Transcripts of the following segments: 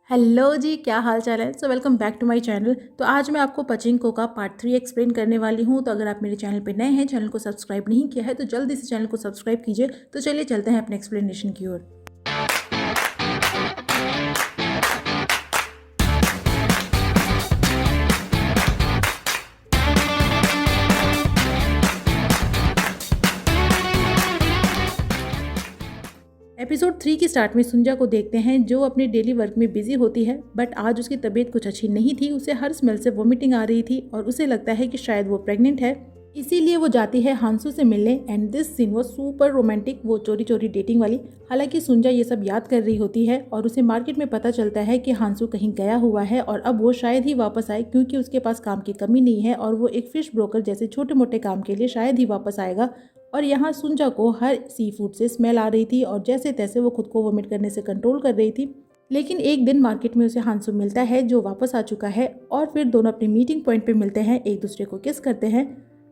Hello जी, क्या हाल चाल है। Welcome back to my channel. तो आज मैं आपको पचिंको का पार्ट 3 एक्सप्लेन करने वाली हूँ। तो अगर आप मेरे चैनल पे नए हैं, चैनल को सब्सक्राइब नहीं किया है तो जल्दी से चैनल को सब्सक्राइब कीजिए। तो चलिए चलते हैं अपने एक्सप्लेनेशन की ओर। एपिसोड 3 की स्टार्ट में सुंजा को देखते हैं जो अपने डेली वर्क में बिजी होती है, बट आज उसकी तबीयत कुछ अच्छी नहीं थी। उसे हर स्मेल से वोमिटिंग आ रही थी और उसे लगता है कि शायद वो प्रेग्नेंट है। इसीलिए वो जाती है हांसू से मिलने एंड दिस सीन वो सुपर रोमांटिक, वो चोरी चोरी डेटिंग वाली। हालांकि सुंजा ये सब याद कर रही होती है और उसे मार्केट में पता चलता है कि हांसू कहीं गया हुआ है और अब वो शायद ही वापस आए, क्योंकि उसके पास काम की कमी नहीं है और वो एक फिश ब्रोकर जैसे छोटे मोटे काम के लिए शायद ही वापस आएगा। और यहाँ सुंजा को हर सी फूड से स्मेल आ रही थी और जैसे तैसे वो खुद को वोमिट करने से कंट्रोल कर रही थी। लेकिन एक दिन मार्केट में उसे हांसू मिलता है जो वापस आ चुका है और फिर दोनों अपनी मीटिंग पॉइंट पे मिलते हैं, एक दूसरे को किस करते हैं।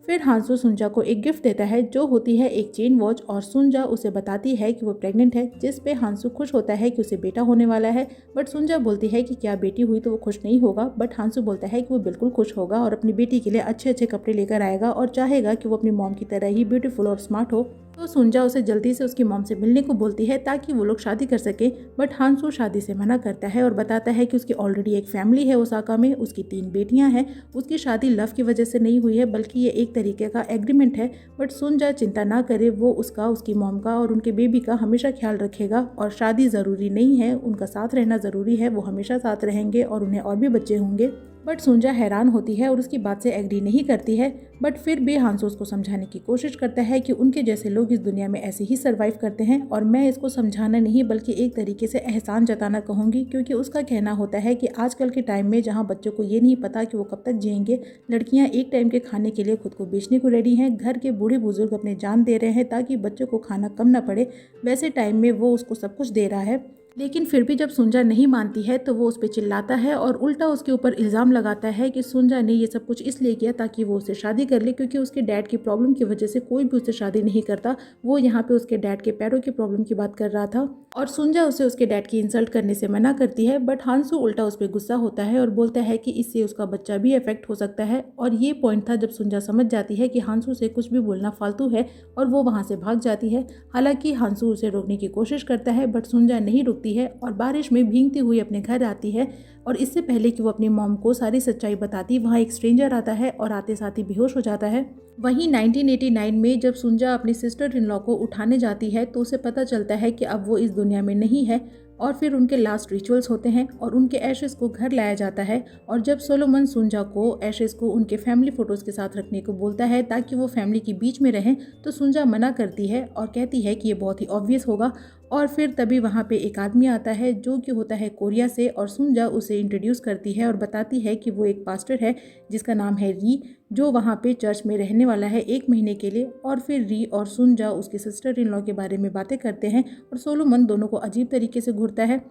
फिर हांसू सुंजा को एक गिफ्ट देता है जो होती है एक चेन वॉच और सुंजा उसे बताती है कि वो प्रेग्नेंट है, जिस पे हांसू खुश होता है कि उसे बेटा होने वाला है। बट सुंजा बोलती है कि क्या बेटी हुई तो वो खुश नहीं होगा, बट हांसू बोलता है कि वो बिल्कुल खुश होगा और अपनी बेटी के लिए अच्छे अच्छे कपड़े लेकर आएगा और चाहेगा कि वो अपनी मॉम की तरह ही ब्यूटीफुल और स्मार्ट हो। तो सुंजा उसे जल्दी से उसकी मॉम से मिलने को बोलती है ताकि वो लोग शादी कर सके, बट हांसू शादी से मना करता है और बताता है कि उसकी ऑलरेडी एक फैमिली है ओसाका में, उसकी 3 बेटियां हैं। उसकी शादी लव की वजह से नहीं हुई है बल्कि ये एक तरीके का एग्रीमेंट है। बट सुंजा चिंता ना करे, वो उसका, उसकी मॉम का और उनके बेबी का हमेशा ख्याल रखेगा और शादी ज़रूरी नहीं है, उनका साथ रहना ज़रूरी है, वो हमेशा साथ रहेंगे और उन्हें और भी बच्चे होंगे। बट सुंजा हैरान होती है और उसकी बात से एग्री नहीं करती है। बट फिर भी हांसू उसको समझाने की कोशिश करता है कि उनके जैसे लोग इस दुनिया में ऐसे ही सरवाइव करते हैं और मैं इसको समझाना नहीं बल्कि एक तरीके से एहसान जताना कहूँगी, क्योंकि उसका कहना होता है कि आजकल के टाइम में जहाँ बच्चों को ये नहीं पता कि वो कब तक जिएंगे, लड़कियाँ एक टाइम के खाने के लिए खुद को बेचने को रेडी हैं, घर के बूढ़े बुजुर्ग अपने जान दे रहे हैं ताकि बच्चों को खाना कम ना पड़े, वैसे टाइम में वो उसको सब कुछ दे रहा है। लेकिन फिर भी जब सुंजा नहीं मानती है तो वो उस पर चिल्लाता है और उल्टा उसके ऊपर इल्ज़ाम लगाता है कि सुंजा ने ये सब कुछ इसलिए किया ताकि वो उसे शादी कर ले, क्योंकि उसके डैड की प्रॉब्लम की वजह से कोई भी उससे शादी नहीं करता। वो यहाँ पे उसके डैड के पैरों की प्रॉब्लम की बात कर रहा था और सुंजा उसे उसके डैड की इंसल्ट करने से मना करती है। बट हांसू उल्टा उस पर गुस्सा होता है और बोलता है कि इससे उसका बच्चा भी अफेक्ट हो सकता है। और ये पॉइंट था जब सुंजा समझ जाती है कि हांसू से कुछ भी बोलना फालतू है और वो वहाँ से भाग जाती है। हालांकि हांसू उसे रोकने की कोशिश करता है बट सुंजा नहीं रुकती है और बारिश में भीगती हुई अपने घर आती है। और इससे पहले कि वो अपनी मॉम को सारी सच्चाई बताती, वहाँ एक स्ट्रेंजर आता है और आते साथ ही बेहोश हो जाता है। वहीं 1989 में जब सुंजा अपनी सिस्टर इन लॉ को उठाने जाती है तो उसे पता चलता है कि अब वो इस दुनिया में नहीं है। और फिर उनके लास्ट रिचुअल्स होते हैं और उनके एशेस को घर लाया जाता है। और जब सोलोमन सुंजा को एशेस को उनके फैमिली फोटोज़ के साथ रखने को बोलता है ताकि वो फैमिली के बीच में रहें, तो सुंजा मना करती है और कहती है कि ये बहुत ही ऑब्वियस होगा। और फिर तभी वहाँ पे एक आदमी आता है जो कि होता है कोरिया से और सुंजा उसे इंट्रोड्यूस करती है और बताती है कि वो एक पास्टर है जिसका नाम है री, जो वहाँ पे चर्च में रहने वाला है 1 महीने के लिए। और फिर री और सुंजा उसके सिस्टर इन लॉ के बारे में बातें करते हैं और सोलोमन दोनों को अजीब तरीके से घूरता है।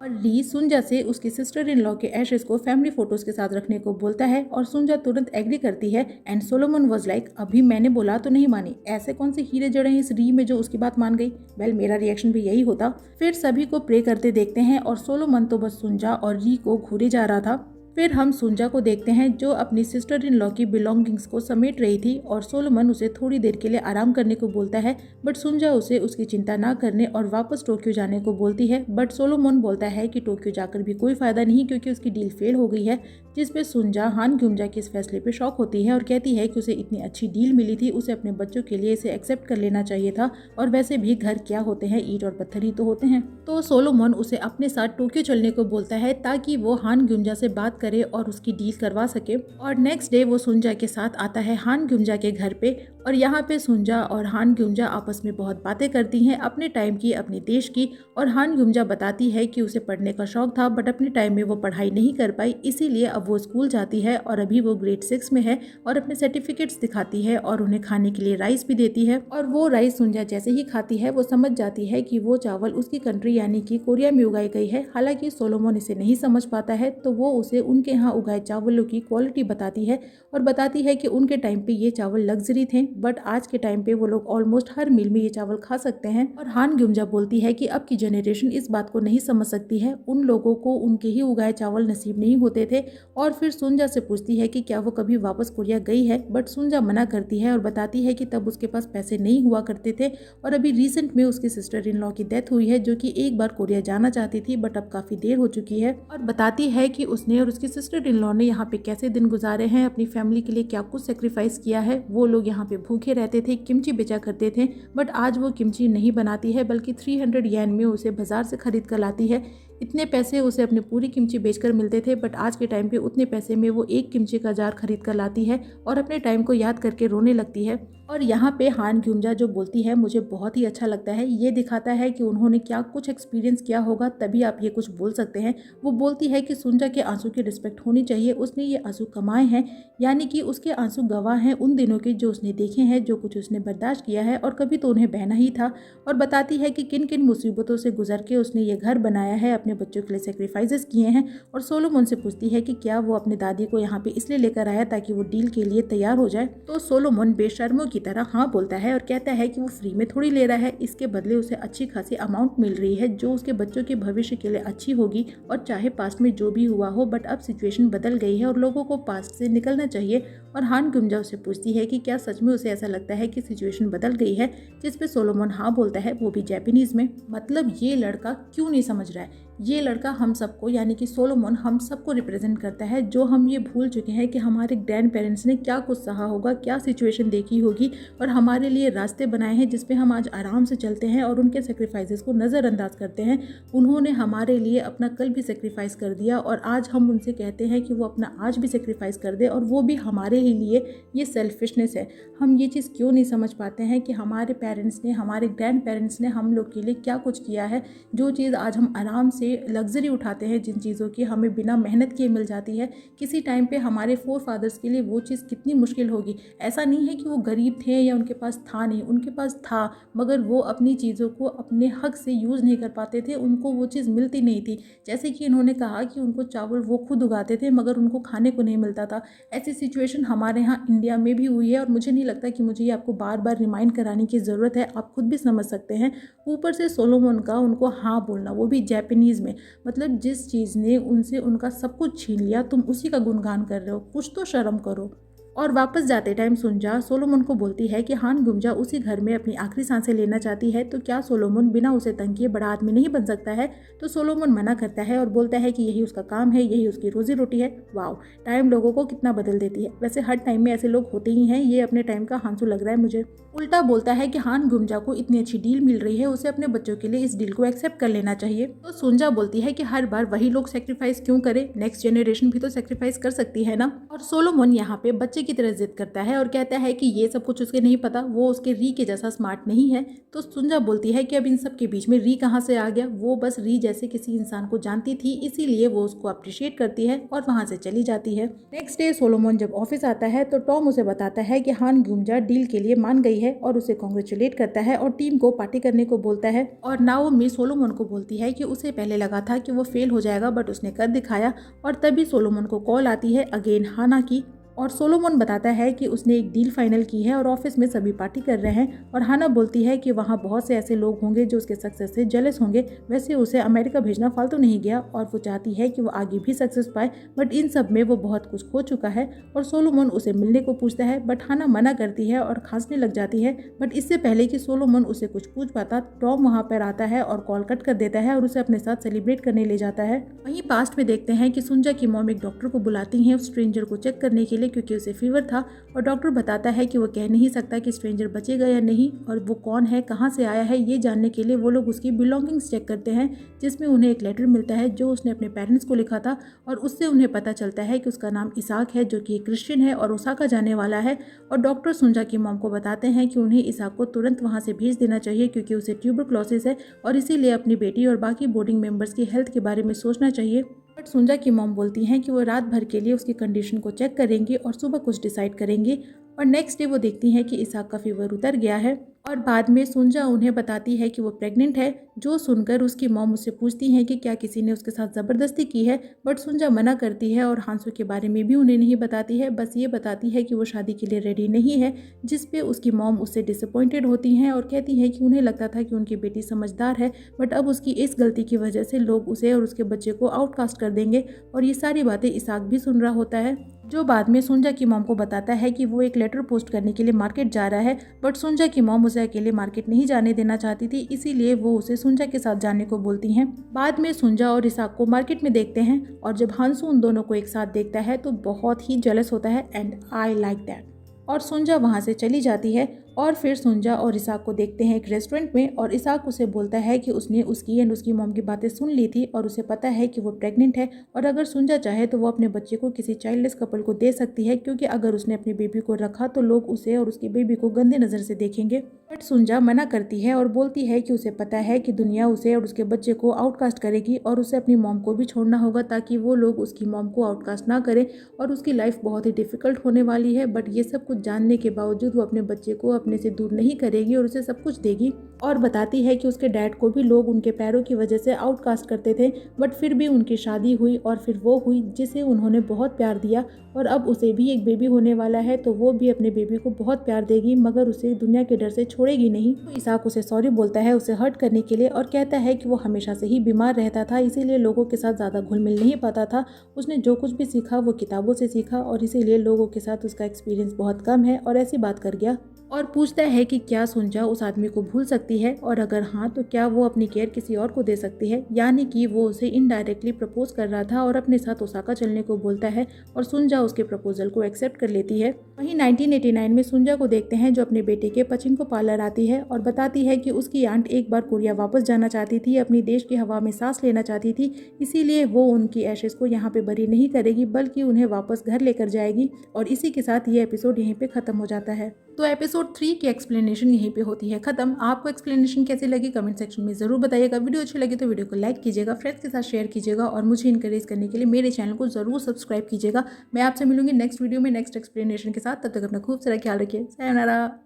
और ली सुंजा से उसकी सिस्टर इन लॉ के एशेस को फैमिली फोटोज के साथ रखने को बोलता है और सुंजा तुरंत एग्री करती है। एंड सोलोमन वाज लाइक, अभी मैंने बोला तो नहीं मानी, ऐसे कौन से हीरे जड़े हैं इस री में जो उसकी बात मान गई। वेल, मेरा रिएक्शन भी यही होता। फिर सभी को प्रे करते देखते हैं और सोलोमन तो बस सुंजा और री को घूरे जा रहा था। फिर हम सुंजा को देखते हैं जो अपनी सिस्टर इन लॉ की बिलोंगिंग्स को समेट रही थी और सोलोमन उसे थोड़ी देर के लिए आराम करने को बोलता है। बट सुंजा उसे उसकी चिंता ना करने और वापस टोक्यो जाने को बोलती है। बट सोलोमन बोलता है कि टोक्यो जाकर भी कोई फायदा नहीं क्योंकि उसकी डील फेल हो गई है, जिस पे सुंजा हान ग्युमजा के इस फैसले पे शॉक होती है और कहती है कि उसे इतनी अच्छी डील मिली थी, उसे अपने बच्चों के लिए इसे एक्सेप्ट कर लेना चाहिए था। और वैसे भी घर क्या होते हैं, ईंट और पत्थर ही तो होते हैं। तो सोलोमन उसे अपने साथ टोक्यो चलने को बोलता है ताकि वो हान ग्युमजा से बात करे और उसकी डील करवा सके। और नेक्स्ट डे वो सुंजा के साथ आता है हान ग्युमजा के घर पे और यहाँ पे सुंजा और हान ग्युमजा आपस में बहुत बातें करती हैं अपने टाइम की, अपने देश की। और हान ग्युमजा बताती है कि उसे पढ़ने का शौक था बट अपने टाइम में वो पढ़ाई नहीं कर पाई, इसीलिए अब वो स्कूल जाती है और अभी वो ग्रेड 6 में है और अपने सर्टिफिकेट्स दिखाती है और उन्हें खाने के लिए राइस भी देती है। और वो राइस सुंजा जैसे ही खाती है वो समझ जाती है कि वो चावल उसकी कंट्री यानी कि कोरिया में उगाई गई है। हालांकि सोलोमन इसे नहीं समझ पाता है तो वो उसे उनके यहाँ उगाए चावलों की क्वालिटी बताती है और बताती है कि उनके टाइम पे ये चावल लग्जरी थे, बट आज के टाइम पे वो लोग ऑलमोस्ट हर मील में ये चावल खा सकते हैं। और हान ग्युमजा बोलती है कि अब की जनरेशन इस बात को नहीं समझ सकती है, उन लोगों को उनके ही उगाए चावल नसीब नहीं होते थे। और फिर सुंजा से पूछती है कि क्या वो कभी वापस कोरिया गई है, बट सुंजा मना करती है और बताती है कि तब उसके पास पैसे नहीं हुआ करते थे और अभी रिसेंट में उसकी सिस्टर इन लॉ की डेथ हुई है, जो कि एक बार कोरिया जाना चाहती थी बट अब काफ़ी देर हो चुकी है। और बताती है कि उसने और उसकी सिस्टर इन लॉ ने यहाँ पे कैसे दिन गुजारे हैं, अपनी फैमिली के लिए क्या कुछ सेक्रीफाइस किया है। वो लोग यहाँ पे भूखे रहते थे, किमची बेचा करते थे, बट आज वो किमची नहीं बनाती है बल्कि 300 येन में उसे बाजार से खरीद कर लाती है। इतने पैसे उसे अपनी पूरी किमची बेचकर मिलते थे, बट आज के टाइम पे उतने पैसे में वो एक किमची का जार खरीद कर लाती है और अपने टाइम को याद करके रोने लगती है। और यहाँ पे हान ग्युमजा जो बोलती है मुझे बहुत ही अच्छा लगता है, ये दिखाता है कि उन्होंने क्या कुछ एक्सपीरियंस किया होगा तभी आप ये कुछ बोल सकते हैं। वो बोलती है कि सुंजा के आंसू की रिस्पेक्ट होनी चाहिए, उसने ये आंसू कमाए हैं, यानी कि उसके आंसू गवाह हैं उन दिनों के जो उसने देखे हैं, जो कुछ उसने बर्दाश्त किया है और कभी तो उन्हें बहना ही था। और बताती है कि किन किन मुसीबतों से गुजर के उसने ये घर बनाया है, अपने बच्चों के लिए सेक्रीफाइसेस किए हैं। और सोलोमन से पूछती है कि क्या वो अपने दादी को यहाँ पे इसलिए लेकर आया ताकि वो डील के लिए तैयार हो जाए। तो सोलोमन बेशर्मों की तरह हाँ बोलता है और कहता है कि वो फ्री में थोड़ी ले रहा है, इसके बदले उसे अच्छी खासी अमाउंट मिल रही है जो उसके बच्चों के भविष्य के लिए अच्छी होगी। और चाहे पास्ट में जो भी हुआ हो, बट अब सिचुएशन बदल गई है और लोगों को पास्ट से निकलना चाहिए। और हान ग्युमजा उसे पूछती है कि क्या सच में उसे ऐसा लगता है कि सिचुएशन बदल गई है, जिस पे सोलोमन हाँ बोलता है, वो भी जापानीज में। मतलब ये लड़का क्यों नहीं समझ रहा है, ये लड़का हम सबको यानी कि सोलोमन हम सबको रिप्रेजेंट करता है, जो हम ये भूल चुके हैं कि हमारे ग्रैंड पेरेंट्स ने क्या कुछ सहा होगा, क्या सिचुएशन देखी होगी और हमारे लिए रास्ते बनाए हैं जिस पे हम आज आराम से चलते हैं और उनके सेक्रीफाइसेस को नज़रअंदाज करते हैं। उन्होंने हमारे लिए अपना कल भी सेक्रीफाइस कर दिया और आज हम उनसे कहते हैं कि वो अपना आज भी सेक्रीफाइस कर दे और वो भी हमारे ही लिए। ये सेल्फिशनेस है। हम ये चीज़ क्यों नहीं समझ पाते हैं कि हमारे पेरेंट्स ने, हमारे ग्रैंड पेरेंट्स ने हम लोग के लिए क्या कुछ किया है। जो चीज़ आज हम आराम से लग्जरी उठाते हैं, जिन चीज़ों की हमें बिना मेहनत किए मिल जाती है, किसी टाइम पे हमारे फोर फादर्स के लिए वो चीज़ कितनी मुश्किल होगी। ऐसा नहीं है कि वो गरीब थे या उनके पास था नहीं, उनके पास था, मगर वो अपनी चीज़ों को अपने हक से यूज़ नहीं कर पाते थे, उनको वो चीज़ मिलती नहीं थी। जैसे कि इन्होंने कहा कि उनको चावल वो खुद उगाते थे मगर उनको खाने को नहीं मिलता था। ऐसी सिचुएशन हमारे यहाँ इंडिया में भी हुई है और मुझे नहीं लगता कि मुझे ये आपको बार बार रिमाइंड कराने की ज़रूरत है, आप खुद भी समझ सकते हैं। ऊपर से सोलोमन का उनको हाँ बोलना, वो भी जापानीज़ में, मतलब जिस चीज़ ने उनसे उनका सब कुछ छीन लिया, तुम उसी का गुणगान कर रहे हो, कुछ तो शर्म करो। और वापस जाते टाइम सुंजा सोलोमन को बोलती है कि हान ग्युमजा उसी घर में अपनी आखिरी सांसें लेना चाहती है, तो क्या सोलोमन बिना उसे तंग किए बड़ा आदमी नहीं बन सकता है। तो सोलोमन मना करता है और बोलता है कि यही उसका काम है, यही उसकी रोजी रोटी है। वाओ, टाइम लोगों को कितना बदल देती है। वैसे हर टाइम में ऐसे लोग होते ही हैं, ये अपने टाइम का हांसू लग रहा है मुझे। उल्टा बोलता है कि हान ग्युमजा को इतनी अच्छी डील मिल रही है, उसे अपने बच्चों के लिए इस डील को एक्सेप्ट कर लेना चाहिए। तो सुंजा बोलती है कि हर बार वही लोग सेक्रीफाइस क्यों करे, नेक्स्ट जनरेशन भी तो सेक्रीफाइस कर सकती है ना। और सोलोमन यहाँ पे बच्चे की तरह जिद करता है और कहता है कि ये सब कुछ उसके नहीं पता, वो उसके री के जैसा स्मार्ट नहीं है। तो सुंजा बोलती है कि अब इन सब के बीच में री कहाँ से आ गया, वो बस री जैसे किसी इंसान को जानती थी, इसीलिए वो उसको अप्रिशिएट करती है और वहाँ से चली जाती है। नेक्स्ट डे सोलोमन जब ऑफिस आता है तो टॉम उसे बताता है कि हान ग्युमजा डील के लिए मान गई है और उसे कॉन्ग्रेचुलेट करता है और टीम को पार्टी करने को बोलता है। और नाओमी सोलोमन को बोलती है कि उसे पहले लगा था कि वो फेल हो जाएगा, बट उसने कर दिखाया। और तभी सोलोमन को कॉल आती है अगेन हाना की, और सोलोमन बताता है कि उसने एक डील फाइनल की है और ऑफिस में सभी पार्टी कर रहे हैं। और हाना बोलती है कि वहाँ बहुत से ऐसे लोग होंगे जो उसके सक्सेस से जेलस होंगे। वैसे उसे अमेरिका भेजना फालतू नहीं गया और वो चाहती है कि वो आगे भी सक्सेस पाए, बट इन सब में वो बहुत कुछ खो चुका है। और सोलोमन उसे मिलने को पूछता है, बट हाना मना करती है और खांसने लग जाती है। बट इससे पहले कि सोलोमन उसे कुछ पूछ पाता, टॉम वहाँ पर आता है और कॉल कट कर देता है और उसे अपने साथ सेलिब्रेट करने ले जाता है। वहीं पास्ट में देखते हैं कि सुंजा की मॉम एक डॉक्टर को बुलाती है उस स्ट्रेंजर को चेक करने के लिए, क्योंकि उसे फीवर था। और डॉक्टर बताता है कि वो कह नहीं सकता कि स्ट्रेंजर बचेगा या नहीं, और वो कौन है, कहाँ से आया है, ये जानने के लिए वो लोग उसकी बिलोंगिंग्स चेक करते हैं, जिसमें उन्हें एक लेटर मिलता है जो उसने अपने पेरेंट्स को लिखा था। और उससे उन्हें पता चलता है कि उसका नाम इसाक है, जो कि एक क्रिश्चियन है और ओसाका जाने वाला है। और डॉक्टर सुंजा की मॉम को बताते हैं कि उन्हें इसाक को तुरंत वहाँ से भेज देना चाहिए, क्योंकि उसे ट्यूबरक्लोसिस है और इसीलिए अपनी बेटी और बाकी बोर्डिंग मेंबर्स की हेल्थ के बारे में सोचना चाहिए। बट सुंजा की मॉम बोलती हैं कि वो रात भर के लिए उसकी कंडीशन को चेक करेंगी और सुबह कुछ डिसाइड करेंगी। और नेक्स्ट डे वो देखती हैं कि इसाक का फीवर उतर गया है और बाद में सुंजा उन्हें बताती है कि वो प्रेग्नेंट है, जो सुनकर उसकी मॉम उससे पूछती हैं कि क्या किसी ने उसके साथ ज़बरदस्ती की है, बट सुंजा मना करती है और हांसू के बारे में भी उन्हें नहीं बताती है, बस ये बताती है कि वो शादी के लिए रेडी नहीं है, जिस पे उसकी मॉम उससे डिसअपॉइंटेड होती हैं और कहती हैं कि उन्हें लगता था कि उनकी बेटी समझदार है, बट अब उसकी इस गलती की वजह से लोग उसे और उसके बच्चे को आउटकास्ट कर देंगे। और ये सारी बातें इसाक भी सुन रहा होता है, जो बाद में सुंजा की मॉम को बताता है कि वो एक लेटर पोस्ट करने के लिए मार्केट जा रहा है, बट सुंजा की मॉम उसे अकेले मार्केट नहीं जाने देना चाहती थी, इसीलिए वो उसे सुंजा के साथ जाने को बोलती हैं। बाद में सुंजा और इसाक को मार्केट में देखते हैं और जब हांसू उन दोनों को एक साथ देखता है तो बहुत ही जेलस होता है एंड आई लाइक दैट। और सुंजा वहाँ से चली जाती है और फिर सुंजा और इसाक को देखते हैं एक रेस्टोरेंट में और इसाक उसे बोलता है कि उसने उसकी एंड उसकी मॉम की बातें सुन ली थी और उसे पता है कि वो प्रेग्नेंट है और अगर सुंजा चाहे तो वो अपने बच्चे को किसी चाइल्डलेस कपल को दे सकती है, क्योंकि अगर उसने अपनी बेबी को रखा तो लोग उसे और उसकी बेबी को गंदे नज़र से देखेंगे। बट सुंजा मना करती है और बोलती है कि उसे पता है कि दुनिया उसे और उसके बच्चे को आउटकास्ट करेगी और उसे अपनी मॉम को भी छोड़ना होगा ताकि वो लोग उसकी मॉम को आउटकास्ट ना करें और उसकी लाइफ बहुत ही डिफिकल्ट होने वाली है। बट ये सब कुछ जानने के बावजूद वो अपने बच्चे को अपने से दूर नहीं करेगी और उसे सब कुछ देगी और बताती है कि उसके डैड को भी लोग उनके पैरों की वजह से आउटकास्ट करते थे, बट फिर भी उनकी शादी हुई और फिर वो हुई जिसे उन्होंने बहुत प्यार दिया और अब उसे भी एक बेबी होने वाला है तो वो भी अपने बेबी को बहुत प्यार देगी, मगर उसे दुनिया के डर से छोड़ेगी नहीं। तो इसाक उसे सॉरी बोलता है उसे हर्ट करने के लिए और कहता है कि वो हमेशा से ही बीमार रहता था, इसीलिए लोगों के साथ ज़्यादा घुल मिल नहीं पाता था। उसने जो कुछ भी सीखा वो किताबों से सीखा और इसीलिए लोगों के साथ उसका एक्सपीरियंस बहुत कम है और ऐसी बात कर गया। और पूछता है कि क्या सुंजा उस आदमी को भूल सकती है और अगर हाँ तो क्या वो अपनी केयर किसी और को दे सकती है, यानी कि वो उसे इनडायरेक्टली प्रपोज कर रहा था और अपने साथ ओसाका चलने को बोलता है और सुंजा उसके प्रपोजल को एक्सेप्ट कर लेती है। वहीं 1989 में सुंजा को देखते हैं जो अपने बेटे के पचिंको पार्लर आती है और बताती है कि उसकी आंट एक बार कोरिया वापस जाना चाहती थी, अपनी देश की हवा में सांस लेना चाहती थी, इसीलिए वो उनकी एशेस को यहाँ पे बरी नहीं करेगी बल्कि उन्हें वापस घर लेकर जाएगी। और इसी के साथ ये एपिसोड यहीं पे खत्म हो जाता है। तो एपिसोड 3 की एक्सप्लेनेशन यहीं पे होती है खत्म। आपको एक्सप्लेनेशन कैसी लगी कमेंट सेक्शन में जरूर बताइएगा। वीडियो अच्छी लगी तो वीडियो को लाइक कीजिएगा, फ्रेंड्स के साथ शेयर कीजिएगा और मुझे इनकरेज करने के लिए मेरे चैनल को जरूर सब्सक्राइब कीजिएगा। मैं आपसे मिलूंगी नेक्स्ट वीडियो में नेक्स्ट एक्सप्लेनेशन के साथ, तब तक अपना खूब सारा ख्याल रखिए। सायोनारा।